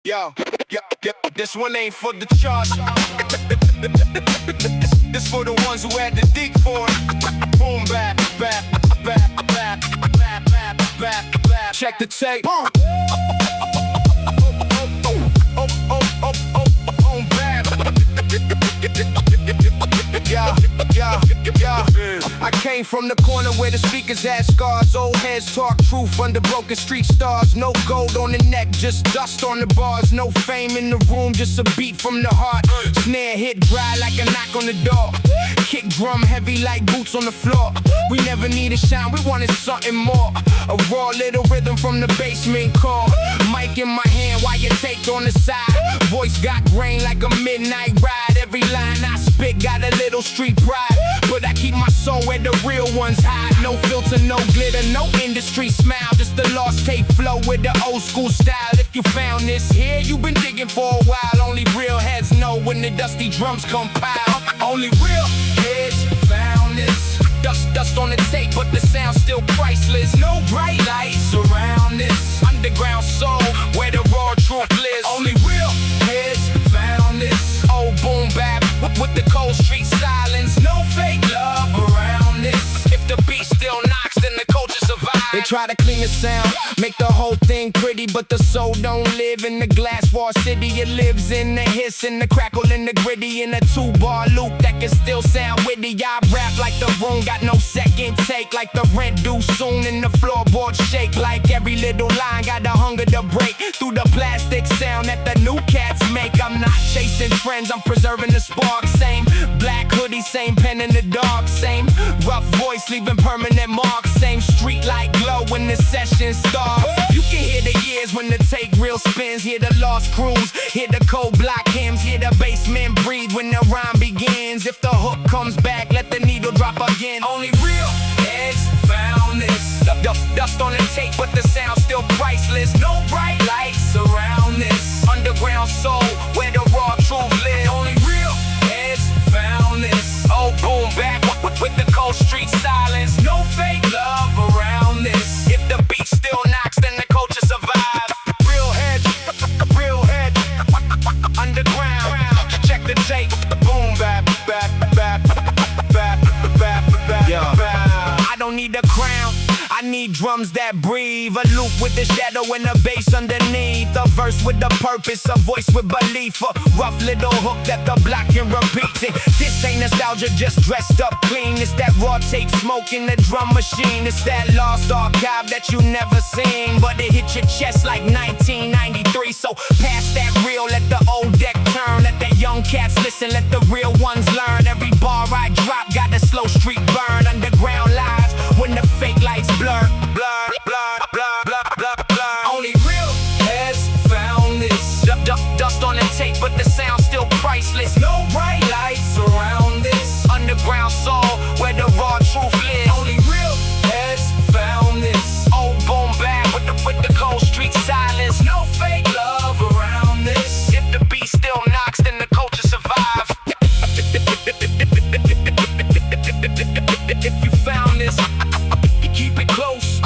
Yo, this one ain't for the charts. This for the ones who had to dig for it. Boom, bap, bap, bap, bap, bap, bap, bap, bap. Check the tape. Boom. Bap. I came from the corner where the speakers had scars. Old heads talk truth under broken street stars. No gold on the neck, just dust on the bars. No fame in the room, just a beat from the heart. Snare hit dry like a knock on the door. Kick drum heavy like boots on the floor. We never needed shine, we wanted something more. A raw little rhythm from the basement core. Mic in my hand while you take on the side. Voice got grain like a midnight ride. Every line I spit got a little street pride. But I keep my soul where the real ones hide. No filter, no glitter, no industry smile. Just the lost tape flow with the old school style. If you found this here, you've been digging for a while. Only real heads know when the dusty drums compile. Only real heads found this. Dust on the tape, but the sound's still priceless. No bright lights around this underground soul where the raw truth lives. Only real heads found this. Old boom bap with the cold street silence. No fake love around this. If the beat still knocks, then the culture survives. They try to clean the sound, make the whole thing pretty, but the soul don't live in the glass wall city. It lives in the hiss and the crackle and the gritty, in a 2-bar loop that can still sound witty. I rap like the room got no second take, like the rent due soon and the floorboard shake. Like every little line got the hunger to break through the plastic sound that the new cats make. I'm not chasing trends, I'm preserving the spark. Same black hoodie, same pen in the dark. Same rough voice leaving permanent marks. Same street light glow when the session starts. You can hear the years when the take real spins. Hear the lost crews, hear the cold block hymns. Hear the basement breathe when the rhyme begins. If the hook comes back, let the needle drop again. Only real heads found this. Dust on the tape, but the sound's still priceless. No bright lights around this underground soul where the raw truth lives. Only real heads found this. Oh, boom bap with the cold street silence. No fake love around this. If the beat still knocks, then the culture survives. Real heads, underground. Check the tape. Boom bap, bap, bap, bap, bap, bap, bap. I don't need a crown, I need drums that breathe. A loop with the shadow and the bass underneath. A verse with a purpose, a voice with belief. A rough little hook that the block can repeat it. This ain't nostalgia, just dressed up clean. It's that raw tape smoke in the drum machine. It's that lost archive that you never seen, but it hit your chest like 1993. So pass that reel, let the old deck turn. Let the young cats listen, let the real ones learn. Every bar I drop got a slow street burn. Underground lives when the fake lights blur, blur, blur, blur, blur, blur, blur. Only real heads found this. Dust on the tape, but the sound's still priceless. No bright lights around this underground soul where the raw truth lives. Only real heads found this. Old boom bap with the cold street silence. No fake love around this. If the beat still knocks, then the culture survives. If you found this, keep it close.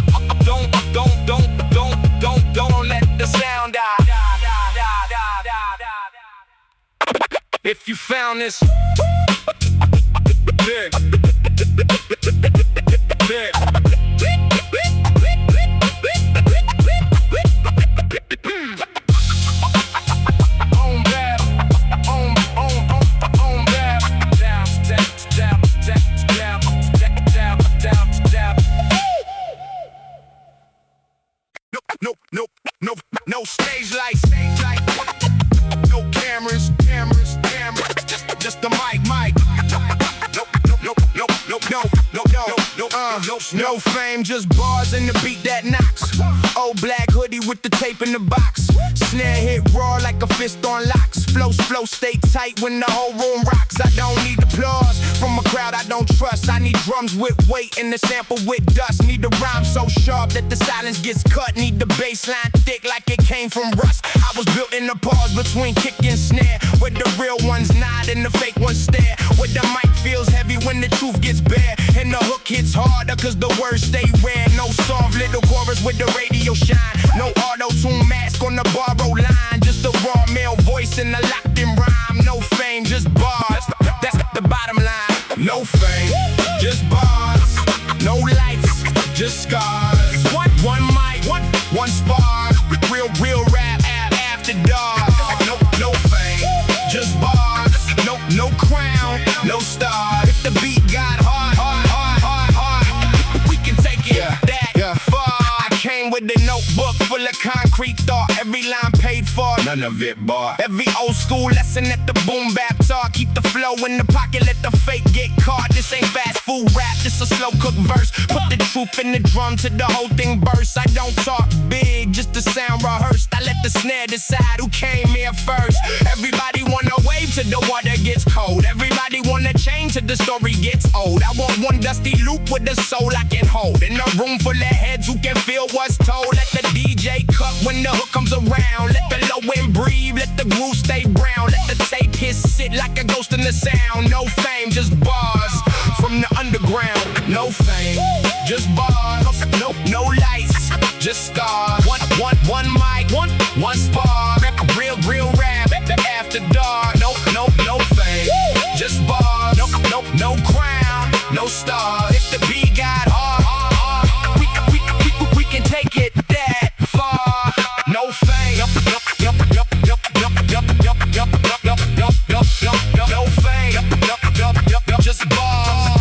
Don't let the sound die. If you found this, big. No stage lights, no cameras, just the mic. No fame, just bars and the beat that knocks. Old black hoodie with the tape in the box. Snare hit raw like a fist on locks. Flow stay tight when the whole room rocks. I don't need applause from a crowd I don't trust. I need drums with weight and the sample with dust. Need the rhyme so sharp that the silence gets cut. Need the bass line thick like it came from rust. I was built in the pause between kick and snare, where the real ones nod and the fake ones stare. Where the mic feels heavy when the truth gets bare, and the hook hits harder cause the words stay rare. No soft little chorus with the radio shine. No auto-tune mask on the borrow line. Just a in a locked-in rhyme. No fame, just bars. That's the bottom line. No fame, just bars. No lights, just scars. One mic, one spar. Real rap after dark. No fame, just bars. No crown, no star. If the beat got hard, we can take it that far. I came with a notebook full of concrete thought. Every line paid for, none of it bought. Every old school lesson at the boom bap talk. Keep the flow in the pocket, let the fake get caught. This ain't fast food rap, this a slow cook verse. Put the truth in the drum till the whole thing bursts. I don't talk big, just the sound rehearsed. I let the snare decide who came here first. Everybody wanna wave till the water gets cold. Everybody wanna change till the story gets old. I want one dusty loop with a soul I can hold. In a room full of heads who can feel what's told. Let the DJ cut when the hook comes around. Let the low end breathe, let the groove stay brown. Let the tape hit sit like a ghost in the sound. No fame, just bars from the underground. No fame, just bars. No lights, just stars. One mic, one spark. Real rap after dark. No fame, just bars. No crown, no star. If the beat got hard, we can take it that far. No fame, no fame, just bars.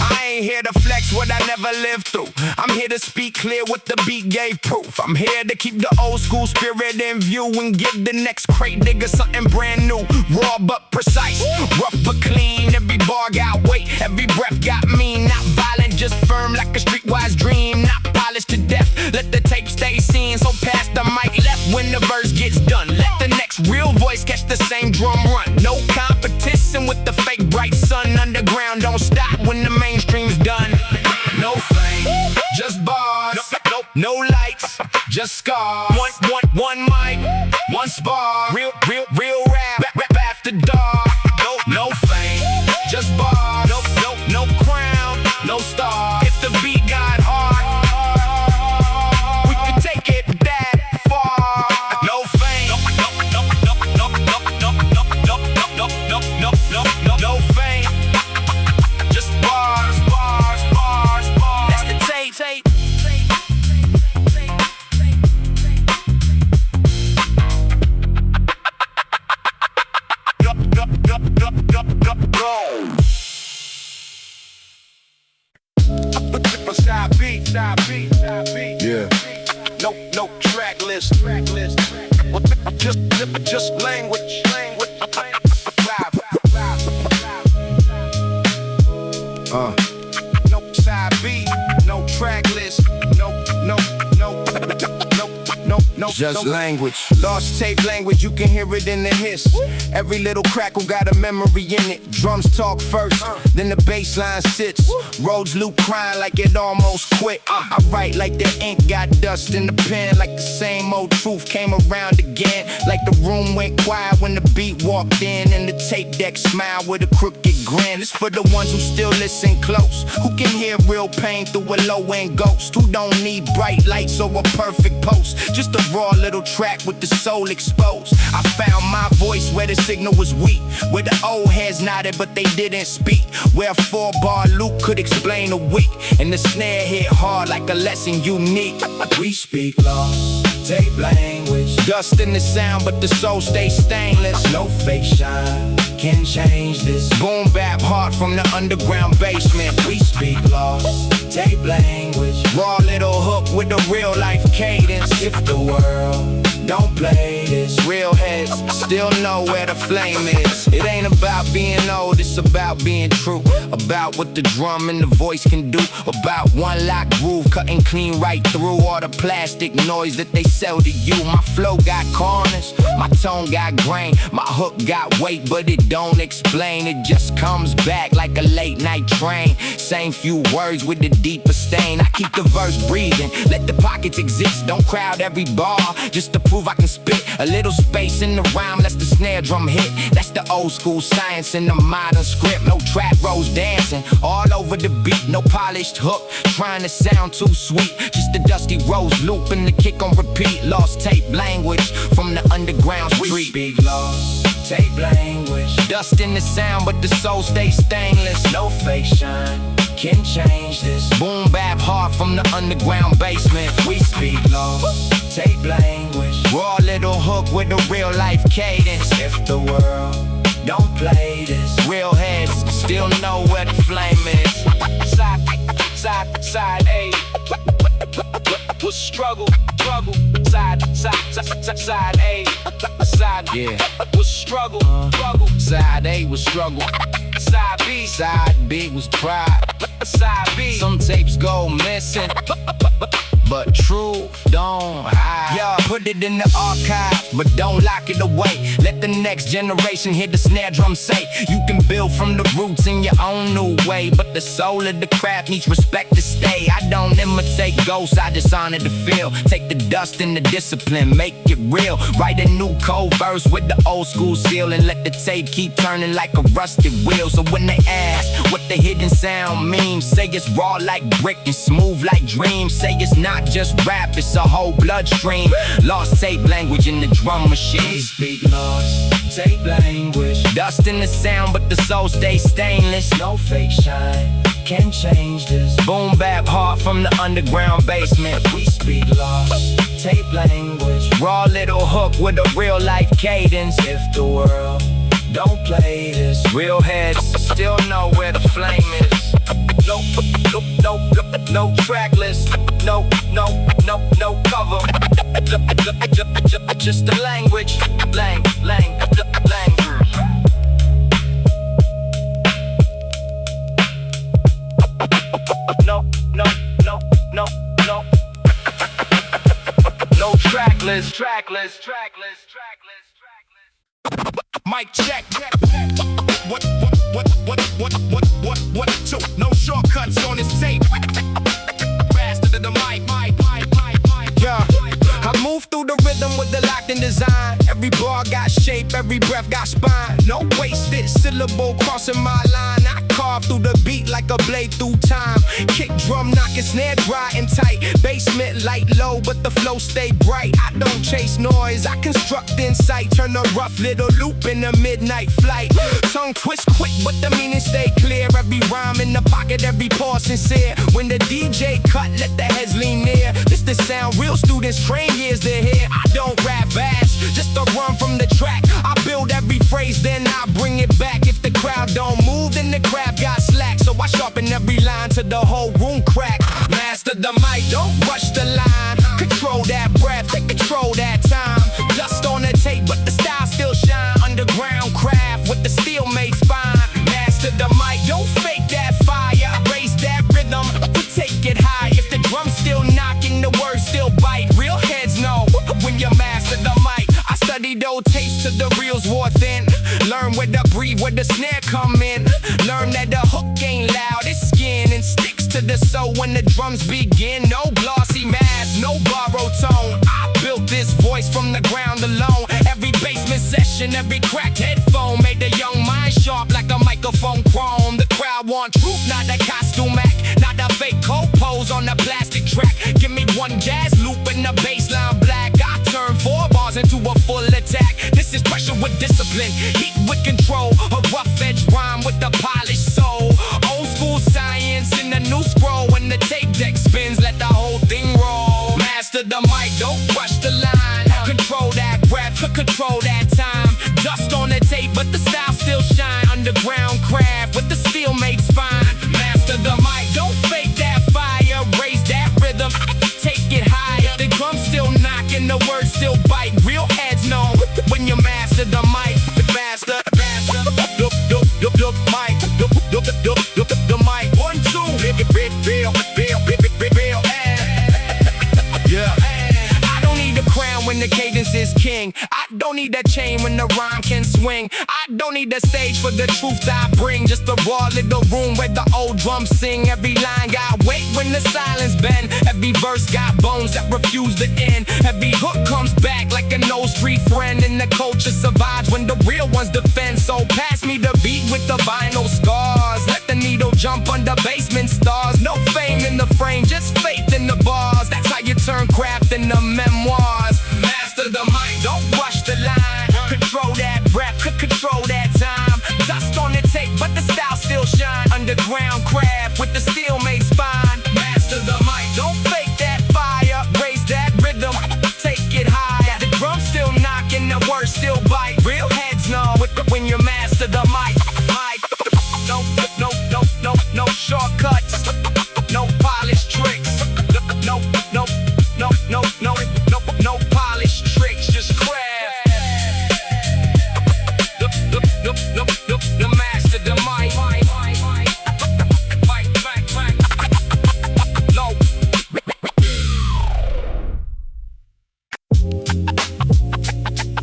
I ain't here to flex what I never lived through. I'm here to speak clear what the beat gave proof. I'm here to keep the old school spirit in view and give the next crate nigga something brand new. Raw but precise, rough but clean. Every bar got weight, every breath got mean. Not violent, just firm like a streetwise dream. Not polished to death, let the tape stay seen. So pass the mic left when the verse gets done. Let the next real voice catch the same drum run. No competition with the fake bright sun. Underground don't stop when the mainstream's done. No fame, just bars. No lights, just scars. One mic, one spar. Real rap after dark. No fame, just bars. No crown, no star. If the beat got hard, we can take it that far. No fame, no fame, just bars. That's the tape. Yeah. No track list. Just language. No side B, no track list. No, just language. Lost tape language, you can hear it in the hiss. Every little crackle got a memory in it. Drums talk first, then the bass line sits. Roads loop crying like it almost quit. I write like the ink got dust in the pen. Like the same old truth came around again. Like the room went quiet when the beat walked in. And the tape deck smiled with a crooked grin. It's for the ones who still listen close, who can hear real pain through a low-end ghost, who don't need bright lights or a perfect post. Just a raw little track with the soul exposed. I found my voice where the signal was weak, where the old heads nodded but they didn't speak, where a 4-bar loop could explain a week, and the snare hit hard like a lesson unique. We speak lost tape language. Dust in the sound but the soul stays stainless. No fake shine can change this. Boom bap hard from the underground basement. We speak lost tape language. Raw little hook with a real life cadence. If the world don't play this, real heads still know where the flame is. It ain't about being old, it's about being true. About what the drum and the voice can do. About one lock groove cutting clean right through all the plastic noise that they sell to you. My flow got corners, my tone got grain, my hook got weight, but it don't explain. It just comes back like a late night train. Same few words with the deeper stain. I keep the verse breathing, let the pockets exist. Don't crowd every bar just to prove prove I can spit. A little space in the rhyme lets the snare drum hit. That's the old school science in the modern script. No trap rolls dancing all over the beat. No polished hook trying to sound too sweet. Just the dusty rose loop and the kick on repeat. Lost tape language from the underground street. We speak lost tape language. Dust in the sound but the soul stays stainless. No fake shine can change this. Boom bap hard from the underground basement. We speak lost tape language. Raw little hook with a real life cadence. If the world don't play this, real heads still know where the flame is. Side A. Was struggle. Side A. Side was struggle. Side A was struggle. Side B was pride. Side B. Some tapes go missing, but truth don't hide. Yeah, put it in the archive, but don't lock it away. Let the next generation hear the snare drum say, you can build from the roots in your own new way, but the soul of the craft needs respect to stay. I don't imitate ghosts, I just honor the feel. Take the dust and the discipline, make it real. Write a new cold verse with the old school seal, and let the tape keep turning like a rusted wheel. So when they ask what the hidden sound means, say it's raw like brick and smooth like dreams. Say it's not just rap, it's a whole bloodstream. Lost tape language in the drum machine. we speak lost tape language. Dust in the sound but the soul stays stainless. No fake shine can change this. Boom bap hard from the underground basement. We speak lost tape language. Raw little hook with a real life cadence. If the world don't play this, real heads still know where the flame is. No track list, no cover. Just the language, language. No track list. Mic check. What? Two. No shortcuts on this tape. Faster than the mic. Yeah. I move through the rhythm with the locked-in design. Every bar got shape, every breath got spine. No wasted syllable crossing my line. I carve through the beat like a blade through time. Kick drum knocking, snare dry and tight. Basement light low, but the flow stay bright. I don't chase noise, I construct insight. Turn a rough little loop in a midnight flight. Tongue twist quick, but the meaning stay clear. Every rhyme in the pocket, every pause sincere. When the DJ cut, let the heads lean near. This the sound real students train years to hear. I don't rap fast, just a run from the track. I build every phrase, then I bring it back. If the crowd don't move, then the craft got slack. So I sharpen every line to the whole room crack. Master the mic, don't rush the line. Control that breath, take control that time. Dust on the tape, but the style still shine. Underground craft with the steel made spine. Master the mic, don't fake that fire. Raise that rhythm, we take it high. If the drum's still knocking, the words still bite. Real heads know when you master the mic. I study those tapes till the reels wore thin. Learn where to breathe, where the snare come in. Learn that the hook ain't loud, it's skin and sticks to the soul when the drums begin. No glossy mask, no borrowed tone. I built this voice from the ground alone. Every basement session, every cracked headphone made a young mind sharp like a microphone chrome. The crowd want truth, not a costume act, not a fake cold pose on a plastic track. Give me one jazz loop and the bassline black. I turn 4 bars into a full attack. This is pressure with discipline, heat with control. A rough edge rhyme with the polished soul. Old school science in the new scroll. When the tape deck spins, let the whole thing roll. Master the mic, don't rush the line. Control that breath, control that time. Dust on the tape, but the style still shine. Underground craft with the steel made spine. Master the mic, don't fake that fire. Raise that rhythm, take it higher. The drum's still knocking, the words still bite. Real heads know when you master the mic. Master the mic. The mic. 1, 2. Yeah. I don't need a crown when the cadence seconds is king. I don't need a chain when the rhyme can swing. I don't need a stage for the truth I bring. Just a raw little room where the old drums sing. Every line got weight when the silence bend. Every verse got bones that refuse to end. Every hook comes back like an old street friend. And the culture survives when the real ones defend. So pass me the beat with the vinyl scars. Let the needle jump under basement stars. No fame in the frame, just faith in the bars. That's how you turn craft into memoirs. Master the mic, don't rush the line. Control that breath, control that time. Dust on the tape, but the style still shine. Underground craft with the steel made spine. Master the mic, don't fake that fire. Raise that rhythm, take it high. The drums still knocking, the words still bite. Real heads know when you master the mic. No shortcuts, no polished tricks. No polished tricks, just craft. The master the mic. No.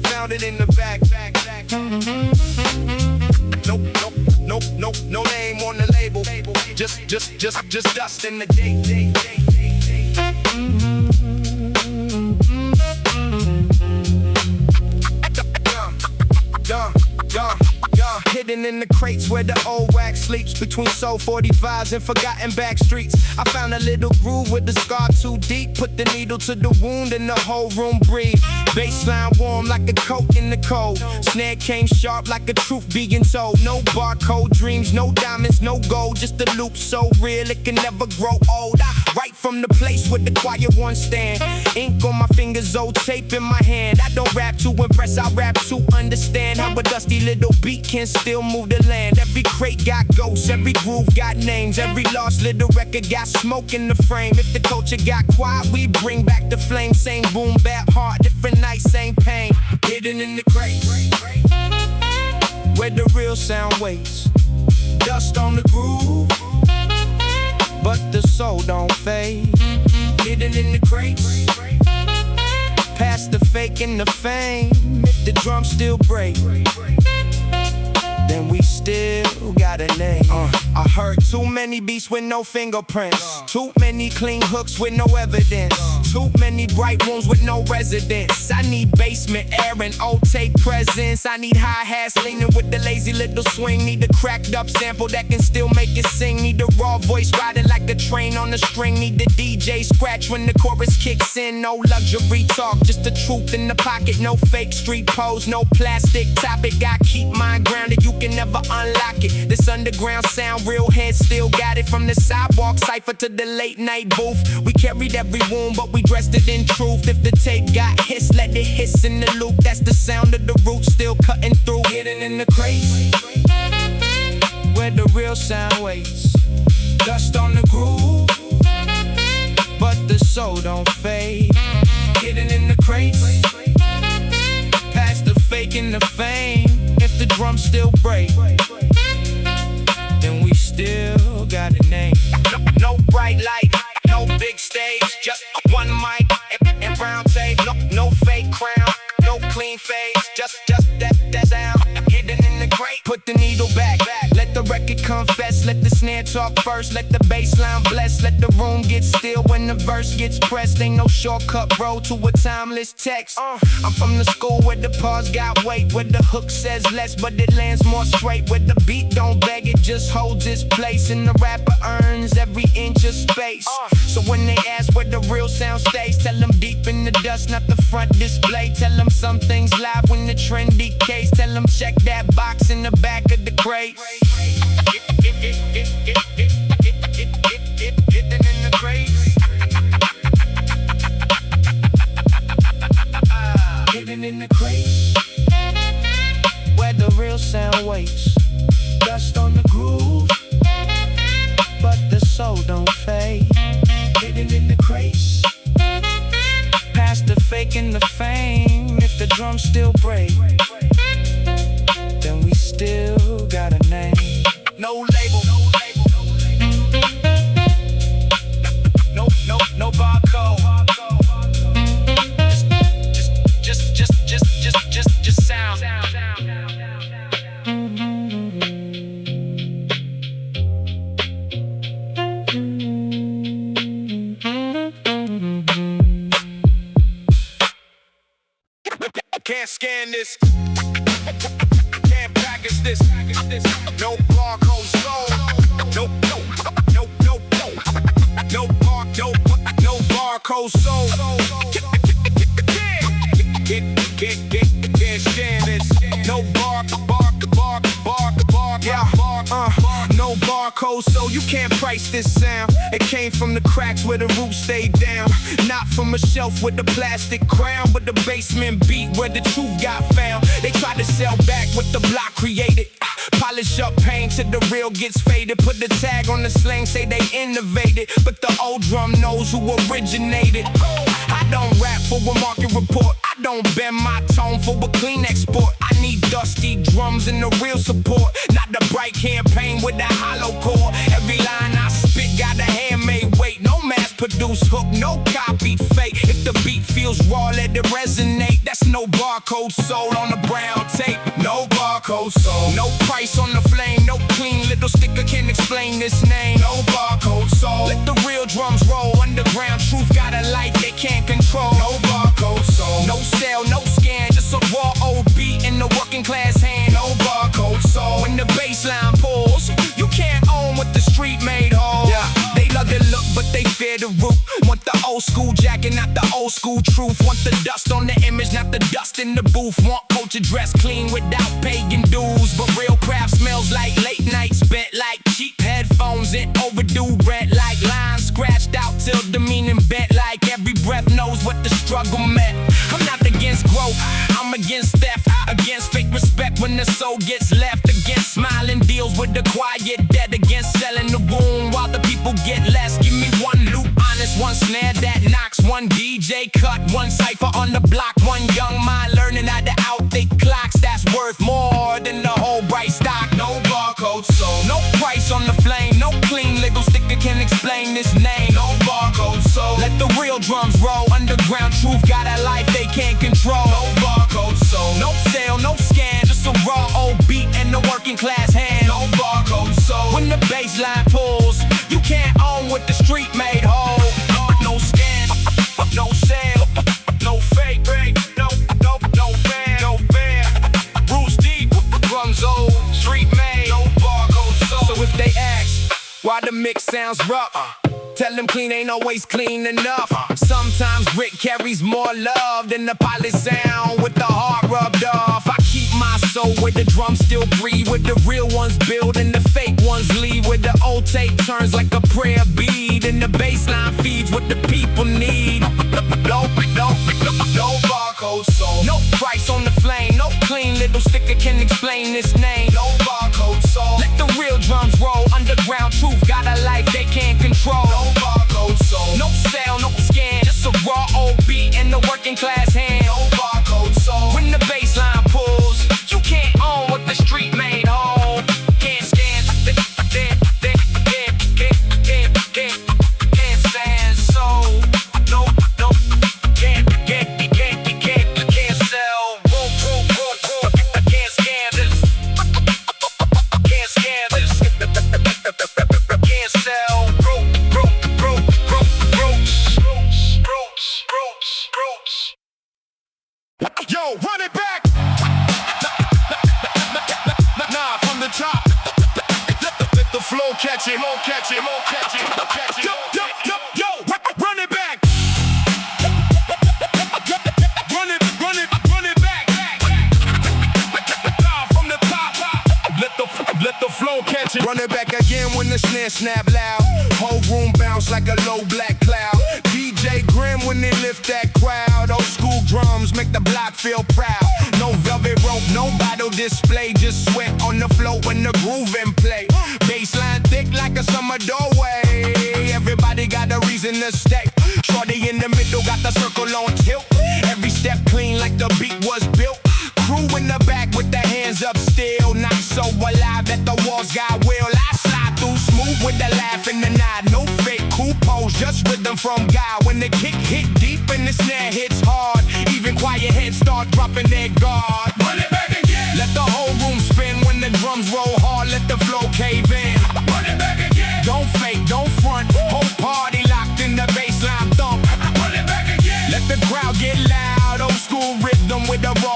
Found it in the back. No name on the label. Just dust in the date. Hidden in the crates where the old wax sleeps, between soul 45s and forgotten back streets. I found a little groove with the scar too deep. Put the needle to the wound and the whole room breathed. Bassline warm like a coat in the cold. Snare came sharp like a truth being told. No barcode dreams, no diamonds, no gold. Just a loop so real it can never grow old. I write from the place where the quiet ones stand. Ink on my fingers, old tape in my hand. I don't rap to impress, I rap to understand how a dusty little beat can still move the land. Every crate got ghosts, every groove got names. Every lost little record got smoke in the frame. If the culture got quiet, we bring back the flame. Same boom bap hard, different night, same pain. Hidden in the crates where the real sound waits. Dust on the groove, but the soul don't fade. Hidden in the crates, past the fake and the fame. If the drums still break, then we still got a name. I heard too many beats with no fingerprints. Too many clean hooks with no evidence. Too many bright rooms with no residence. I need basement air and old tape presence. I need hi-hats leaning with the lazy little swing. Need a cracked up sample that can still make it sing. Need a raw voice riding like a train on a string. Need the DJ scratch when the chorus kicks in. No luxury talk, just the truth in the pocket. No fake street pose, no plastic topic. I keep mine grounded, you can never unlock it. This underground sound, real heads still got it. From the sidewalk cipher to the late night booth, we carried every wound, but we dressed it in truth. If the tape got hiss, let it hiss in the loop. That's the sound of the roots still cutting through. Hidden in the crates where the real sound waits. Dust on the groove, but the soul don't fade. Hidden in the crates, past the fake and the fame. If the drums still break, then we still got a name. No bright light, no big stage, just one mic and brown tape. No fake crown, no clean face, just that sound. Hidden in the crate, put the needle back. Let the record confess, let the snare talk first. Let the bass line bless, let the room get still when the verse gets pressed. Ain't no shortcut road to a timeless text. I'm from the school where the pause got weight, where the hook says less but it lands more straight. Where the beat don't beg, it just holds its place, and the rapper earns every inch of space. So when they ask where the real sound stays, tell them deep in the dust, not the front display. Tell them some things live when the trend decays. Tell them check that box in the back of the crate. Hidden in the crates. Hidden in the crates where the real sound waits. Dust on the groove, but the soul don't fade. Hidden in the crates, past the fake and the fame. If the drums still break, then we still got a name. No label, no barcode. Just Can't scan this. Can't package this. No barcode sold. No barcode sold. Can't scan this. No no barcode, so you can't price this sound. It came from the cracks where the roots stayed down. Not from a shelf with a plastic crown, but the basement beat where the truth got found. They tried to sell back what the block created. Polish up paint till the real gets faded. Put the tag on the slang, say they innovated, but the old drum knows who originated. I don't rap for a market report. I don't bend my tone for a clean export. I need dusty drums and the real support, not the bright campaign with that hollow core. Every line I spit got a handmade weight. No mass-produced hook, no copied fake. If the beat feels raw, let it resonate. That's no barcode sold on the brown tape. No barcode sold. No price on the flame. No clean little sticker can explain this name. No barcode sold. Let the real drums roll. Underground truth got a life they can't control. No barcode sold. No sale, no scan, just a raw old beat in the working class hand. No barcode sold. When the bassline pulls, you can't own what the street made whole. Yeah. They love the look, but they fear the root. Want the old school jacket, not the old school truth. Want the dust on the image, not the dust in the booth. Want culture dressed clean without paying dues, but real craft smells like late night spent like cheap headphones and overdue rent. Like lines scratched out till the meaning bent. Like every breath knows what the struggle meant. I'm not against growth, I'm against theft. Against fake respect when the soul gets left. Against smiling deals with the quiet dead. Against selling the room while the people get less. Give me one loop, honest, one snare that knocks. One DJ cut, one cypher on the block. One young mind learning how to outthink clocks. That's worth more than the whole bright stock. No barcode sold. No price on the flame. No clean little sticker can explain this name. No barcode sold. Let the real drums roll. Underground truth got a life they can't control. No barcode sold. No sale, no scan, just a raw old beat and the working class hand. No barcode sold. When the bassline pulls, you can't own what the street made whole. No scan, no sale, no fake, no fan, no fair. Roots deep, drums old, street made, no barcode sold. So if they ask why the mix sounds rough, tell them clean ain't always clean enough. Sometimes grit carries more love than the polished sound with the heart rubbed off. I keep my soul where the drums still breathe, where the real ones build and the fake ones leave, where the old tape turns like a prayer bead and the bassline feeds what the people need. No barcode sold. No price on the flame. No clean little sticker can explain this name. No barcode sold. Let the real drums roll. Underground truth got a life they can't control. No barcode sold. No sale, no scan, just a raw old beat in the working class hand. No barcode sold. When the bassline pulls, you can't own what the street made whole. Can't scan, can't stand sold. No, can't sell. Can't scan this. Can't scan this. Can't sell. Yo, run it back! Nah, from the top. Let the flow catch it, Yo, run it back! Run it back! Nah, from the top. Let the flow catch it. Run it back again when the snare snap loud. Whole room bounce like a low black cloud. DJ grim when they lift that crowd. Old school drums make the block feel proud. No velvet rope, no bottle display. Just sweat on the floor when the groove in play. Bassline thick like a summer doorway. Everybody got a reason to stay. Shorty in the middle got the circle on tilt. Every step clean like the beat was built. Crew in the back with their hands up still. Not so alive that the walls got will. I slide through smooth with the laugh and the nod. No fake, cool pose, just rhythm from God. When the kick hit deep and the snare hits hard, even quiet heads start dropping their guard. Run it back again. Let the whole room spin when the drums roll hard. Let the flow cave in. Run it back again. Don't fake, don't front. Whole party locked in the bassline thump. Run it back again. Let the crowd get loud. Old school rhythm with the raw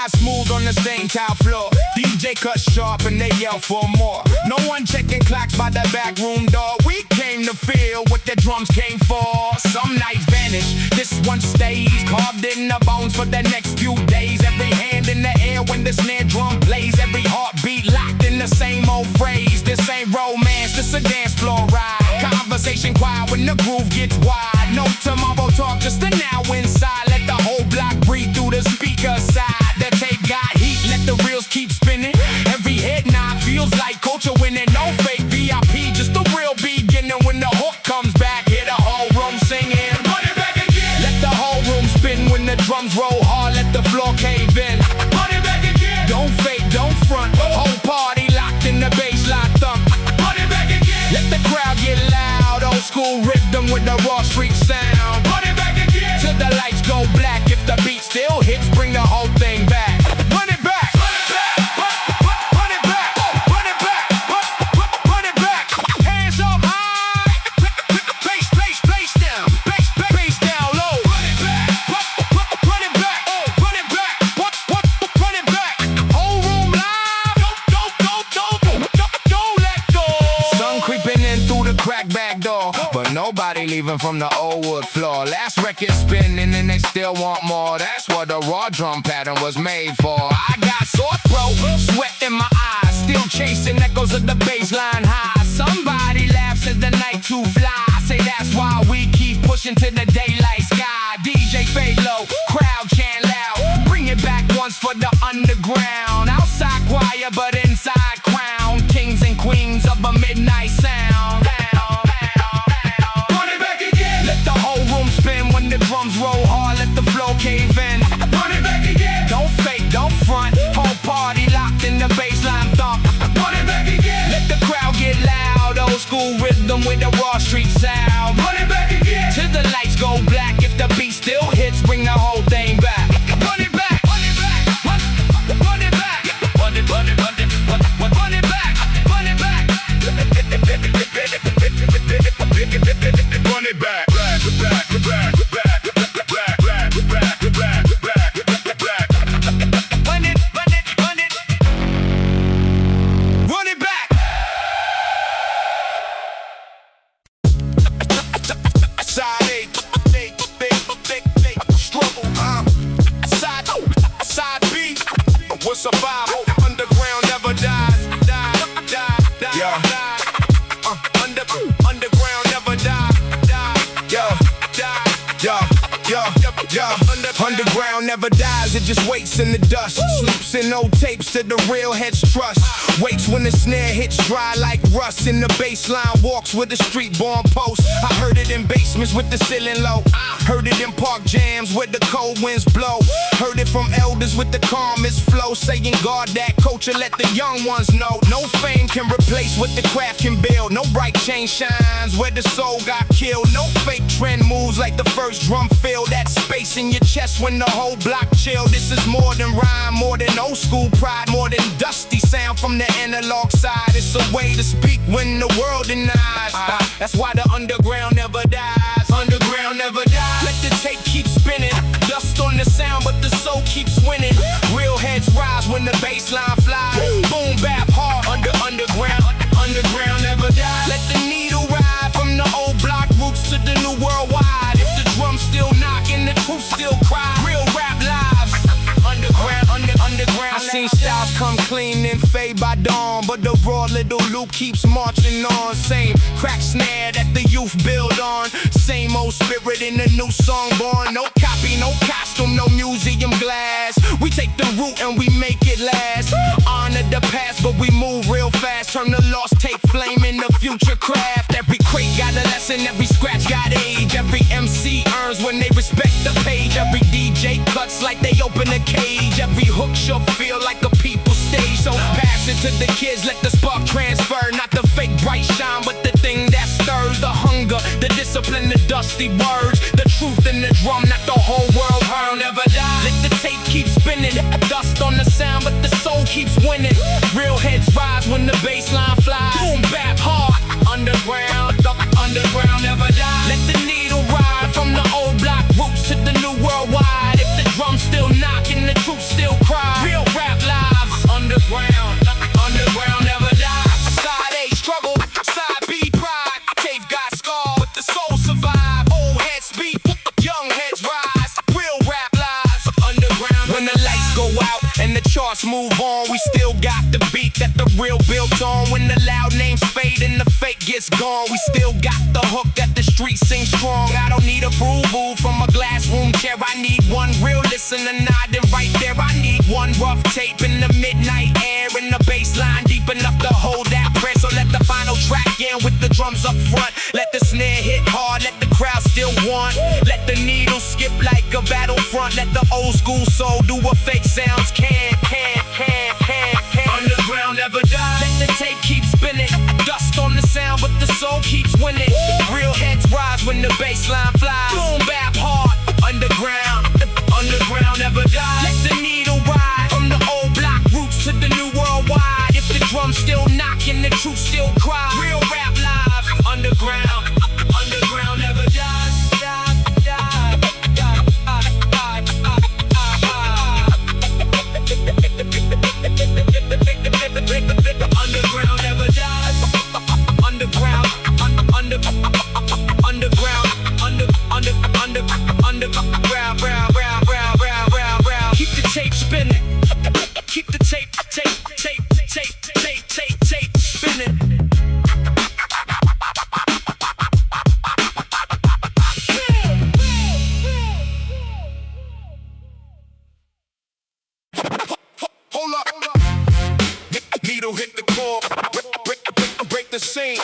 ride smooth on the same tile floor. DJ cut sharp and they yell for more. No one checking clocks by the back room door. We came to feel what the drums came for. Some nights vanish, this one stays carved in the bones for the next few days. Every hand in the air when the snare drum plays. Every heartbeat locked in the same old phrase. This ain't romance, this a dance floor ride. Conversation quiet when the groove gets wide. No tomorrow talk, just the now inside. Let the whole block breathe through the speaker side. The tape got heat, let the reels keep spinning. Every head nod feels like culture winning. No fake VIP, just the real beginning. When the hook comes back, hear the whole room singing. Run it back again. Let the whole room spin when the drums roll hard. Let the floor cave in. Run it back again. Don't fake, don't front. Whole party locked in the bassline thump. Run it back again. Let the crowd get loud. Old school rhythm with the raw street sound. Run it back again. Till the lights go black. If the beat still hits, bring the whole thing back. Run it back. Run it back. Run it back. Run it back. Run it back. Hands up high. Bass down. Bass down low. Run it back. Run it back. Run it back. Run it back. Whole room live. Don't let go. Sun creeping in through the crack back door, but nobody leaving from the old wood floor. Last record spinning and they still want more. That's what the raw drum pattern was made for. I got sore throat, sweat in my eyes, still chasing echoes of the bassline high. Somebody laughs at the night too fly. Say that's why we keep pushing to the daylight sky. DJ fade low, crowd chant loud. Bring it back once for the underground. Outside quiet but inside crown. Kings and queens of a midnight sound. Run it back again. Let the whole room spin when the drums roll hard. Let the floor cave in. Run it back again. Don't fake, don't front. Whole party locked in the bassline thump. Run it back again. Let the crowd get loud. Old school rhythm with the raw street sound. Run it back again. Till the lights go black. If the beat still hits, bring the whole thing back. Run it back. Run it back. Run it back. Run it back. Run it back. Run it back. Run it back. Survival, underground never dies. Underground never dies. Underground never dies, it just waits in the dust. Sleeps in old tapes to the real heads trust. Waits when the snare hits dry like rust. In the baseline walks with the street born post. I heard it in basements with the ceiling low. Heard it in park jams where the cold winds blow. Heard it from elders with the calmest flow, saying guard that culture, let the young ones know. No fame can replace what the craft can build. No bright chain shines where the soul got killed. No fake trend moves like the first drum fill. That space in your chest when the whole block chill. This is more than rhyme, more than old school pride, more than dusty sound from the analog side. It's a way to speak when the world denies. That's why the underground never dies. Underground never dies. Let the tape keep spinning. Dust on the sound, but the soul keeps winning. Real heads rise when the bassline flies. Boom bap hard underground. Underground never dies. Let the needle ride from the old block roots to the new worldwide. If the drums still knocking, the truth still cry. Real rap lives. Underground, underground. I seen styles come clean and fade by dawn, but the raw little loop keeps marching on. Same crack snare that the youth build on. Same old spirit in the new song born. No copy, no costume, no museum glass. We take the root and we make it last. Honor the past, but we move real fast. Turn the lost tape flame in the future craft. Every crate got a lesson, every scratch got age. Every MC earns when they respect the page. Every DJ cuts like they open a cage. Every hook should feel like a people stage. So pass it to the kids, let the spark transfer. Not the fake bright shine, but the thing that stirs. The hunger, the discipline, the dusty words. The truth in the drum, not the whole world heard. Never die. Let the tape keep spinning. Dust on the sound, but the soul keeps winning. Real heads rise when the bassline flies. Boom bap hard. Underground, underground never die. Let the needle ride from the old block roots to the new worldwide. If the drum's still knocking, the truth still cries. stars move on, we still got the beat that the real built on. When the loud names fade and the fake gets gone, we still got the hook that the streets sing strong. I don't need approval from a glass room chair. I need one real listener nodding right there. I need one rough tape in the midnight air, and the bass line deep enough to hold that prayer. So let the final track in with the drums up front. Let the snare hit hard, let the crowd still want. Let the needle skip like a battlefront. Let the old school soul do what fake sounds can. Underground never dies. Let the tape keep spinning. Dust on the sound, but the soul keeps winning. Real heads rise when the bass line flies. Boom bap hard. Underground never dies. Let the needle ride from the old block roots to the new worldwide. If the drums still knocking, the truth still cries. Real rap live. Underground never dies. Underground never dies. Underground. Keep the tape spinning. Keep the tape spinning. Hold up. Needle hit the core. Break the scene.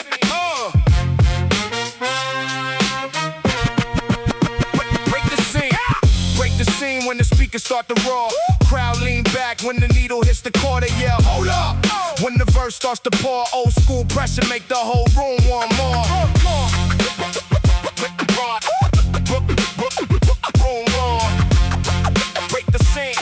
Break the scene when the speakers start to roar. Crowd lean back when the needle hits the core. They yell, hold up. When the verse starts to pour, old school pressure make the whole room want more. Room roar. Break the scene.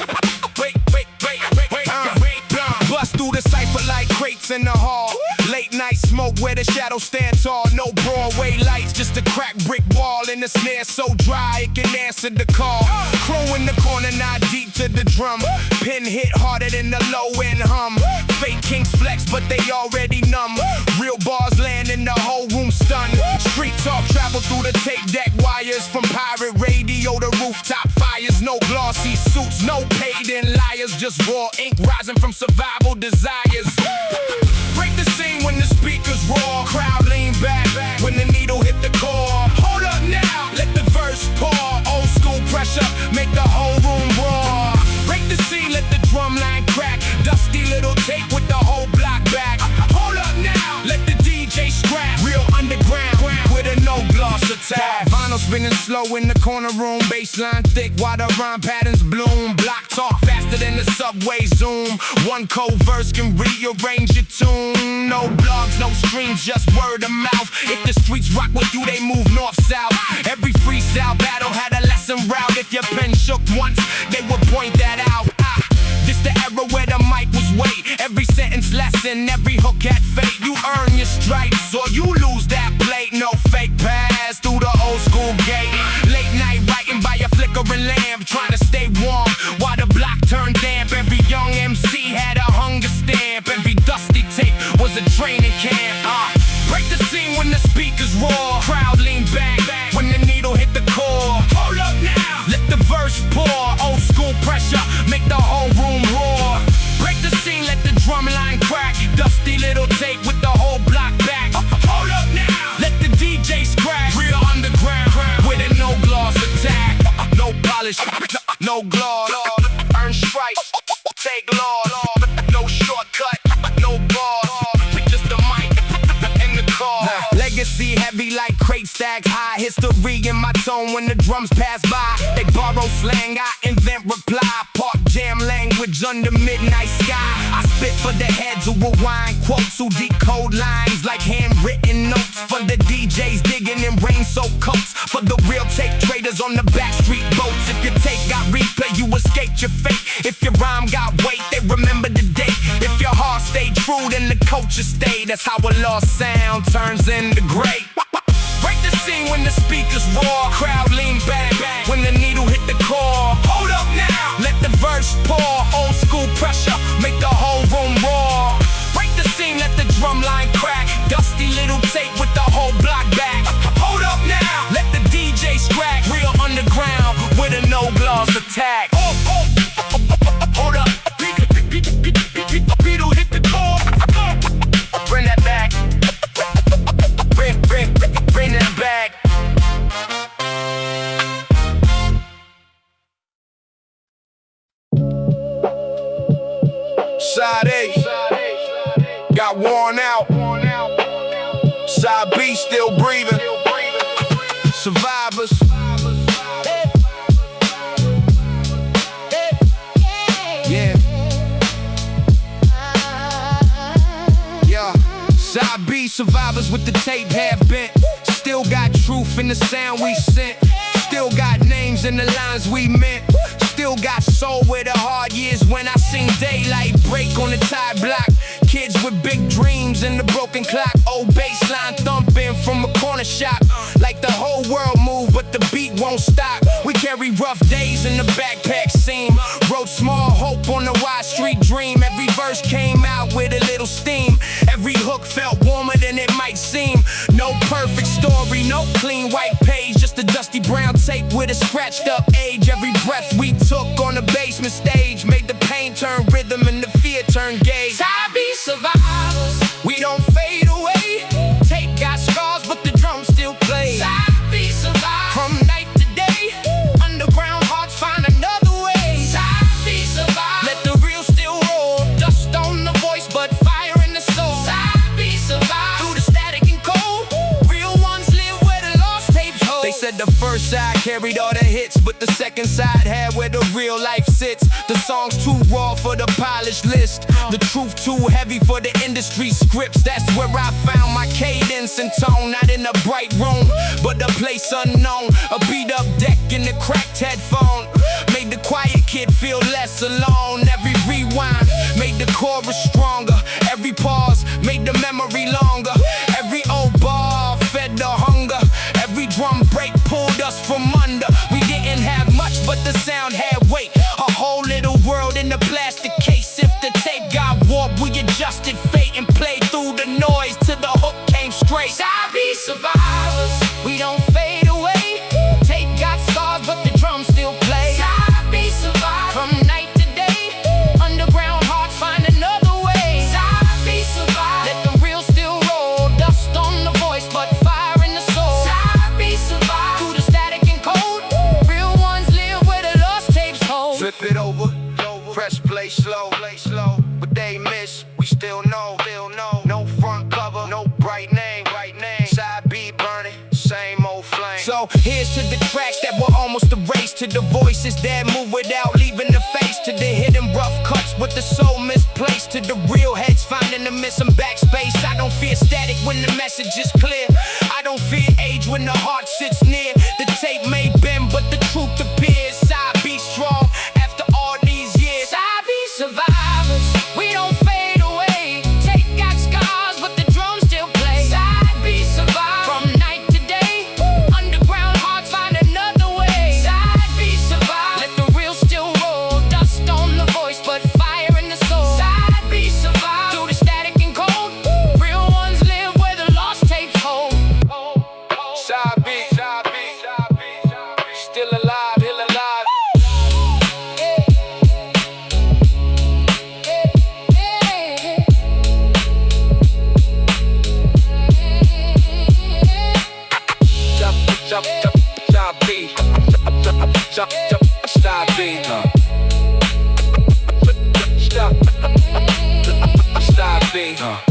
Bust through the cypher like crates in the hall. Late night smoke where the shadows stand tall. No Broadway lights, just a cracked brick wall. And the snare so dry it can answer the call. Crow in the corner, not deep to the drum. Pin hit harder than the low end hum. Fake kings flex, but they already numb. Real bars land and the whole room stunned. Street talk travel through the tape deck wires. From pirate radio to rooftop fires. No glossy suits, no paid in liars. Just raw ink rising from survival desires. Break the scene when the speakers roar. Crowd lean back when the needle hit the core. Hold up now, let the verse pour. Old school pressure, make the whole room roar. Break the scene, let the drum line crack. Dusty little tape with the whole block back. Hold up now, let the DJ scrap. Real underground with a no gloss attack. Vinyl spinning slow in the corner room. Bassline thick while the rhyme patterns bloom. Block talk faster than the subway zoom. One cold verse can rearrange your tune. No blogs, no streams, just word of mouth. If the streets rock with you, they move north-south. Every freestyle battle had a lesson route. If your pen shook once, they would point that out. This the era where the mic was weight. Every sentence lesson, every hook had fate. You earn your stripes or you lose that plate. No fake pass through the old school gate. Late night writing by a flickering lamp, trying to stay warm while the block turned damp. Every young MC had a hunger stamp. Every dusty tape was a training camp. Break the scene when the speakers roar. Crowd lean back when the needle hit the core. Hold up now, let the verse pour. Old school pressure, make the whole room roar. Break the scene, let the drum line crack. Dusty little tape with the whole block back. Hold up now, let the DJ scratch. Real underground with a no gloss attack. No polish, no gloss. Earn stripes, take law. No shortcut, no ball. Just the mic and the call. Legacy heavy like crate stacks. High history in my tone when the drums pass by. They borrow slang, I invent reply. Park jam language under midnight sky. I spit for the heads who rewind quotes, who decode lines like handwritten notes. For the DJs digging in rain-soaked coats. For the real tape traders on the backstreet boats. If your tape got replay, you escaped your fate. If your rhyme got weight, they remember the date. If your heart stayed true, then the culture stayed. That's how a lost sound turns into great. Break the scene when the speakers roar. Crowd lean back when the needle hit the core. Hold up now, let the verse pour. Old school pressure, make the whole room roar. Break the scene, let the drum line crack. Dusty little tape with the whole block back. Hold up now, let the DJ scratch. Real underground with a no gloss attack. Hold up, not worn out. Side B still breathing. Survivors. Yeah. Yeah. Side B survivors with the tape half bent. Still got truth in the sound we sent. Still got names in the lines we meant. Still got soul where the hard years when I seen daylight break on the tie block. Kids with big dreams and the broken clock. Old bassline thumping from a corner shop. Like the whole world moved, but the beat won't stop. We carry rough days in the backpack seam. Wrote small hope on the wide street dream. Every verse came out with a little steam. Every hook felt warmer than it might seem. No perfect story, no clean white page. Just a dusty brown tape with a scratched up age. Every breath we took on the basement stage made the pain turn rhythm and the fear turn gauge. Side B survivors, we don't fade away. Tape got scars, but the drums still play. Side B survivors, from night to day. Underground hearts find another way. Side B survivors, let the real still roll. Dust on the voice, but fire in the soul. Side B survivors, through the static and cold. Real ones live where the lost tapes hold. They said the first side carried all the hits, but the second side had where the real life sits. The song's too raw for the polished list. The truth too heavy for the industry scripts. That's where I found my cadence and tone. Not in a bright room, but a place unknown. A beat up deck and a cracked headphone made the quiet kid feel less alone. Every rewind made the chorus stronger. Every pause made the memory longer. Every old bar fed the hunger. Every drum break pulled us from under. We didn't have much, but the sound had weight. A whole little world in a plastic case. If the tape got warped, we adjusted fate and played through the noise till the hook came straight. Side B survivors, we don't fade away. Tape got scars, but the drums still play. Side B survivors, from night to day. Underground hearts find another way. Side B survivors, let the real still roll. Dust on the voice, but fire in the soul. Side B survivors, through the static and cold. Real ones live where the lost tapes hold. Flip it over, press play slow. But they miss, we still know. No front cover, no bright name. Side B burning, same old flame. So here's to the tracks that were almost erased. To the voices that move without leaving the face. To the hidden rough cuts with the soul misplaced. To the real heads finding the missing backspace. I don't fear static when the message is clear. I don't fear age when the heart sits near. The tape may bend, but the truth appears. Side B strong after all these years. Side B survivors, we don't fade away. Tape got scars, but the drums still play. Side B survivors, from night to day. Underground hearts find another way. Side B survivors, let the real still roll. Dust on the voice, but fire in the soul. Side B survivors, through the static and cold. Real ones live where the lost tapes hold. Side B, still alive, still alive. Stop.